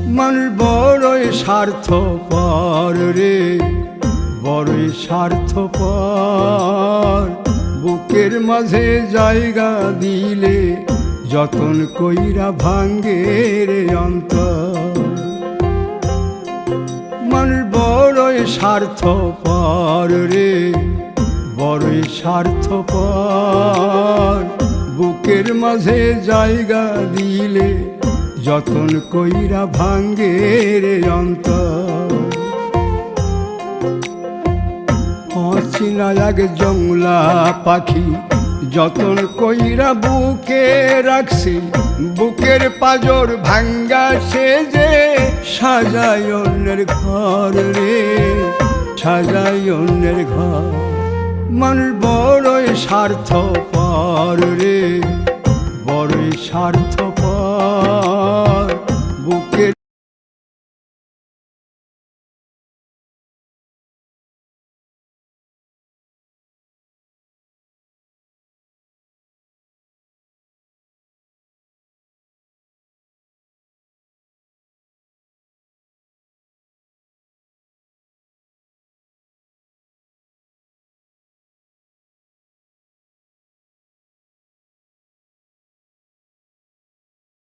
মানুষ বড়ই স্বার্থপর রে, বড়ই স্বার্থপর। বুকের মাঝে জায়গা দিলে যতন কইরা ভাঙ্গে রে অন্তর। মানুষ বড়ই স্বার্থপর রে, বড়ই স্বার্থপর। বুকের মাঝে জায়গা দিলে যতন কইরা ভাঙ্গে রে অন্তর। অচিনা এক জংলা পাখি যতন কইরা বুকে রাখছি, বুকের পাজর ভাঙ্গা সে যে সাজায় অন্যের ঘর রে, সাজায় অন্যের ঘর। মানুষ বড়ই স্বার্থপর রে, বড়ই স্বার্থপর।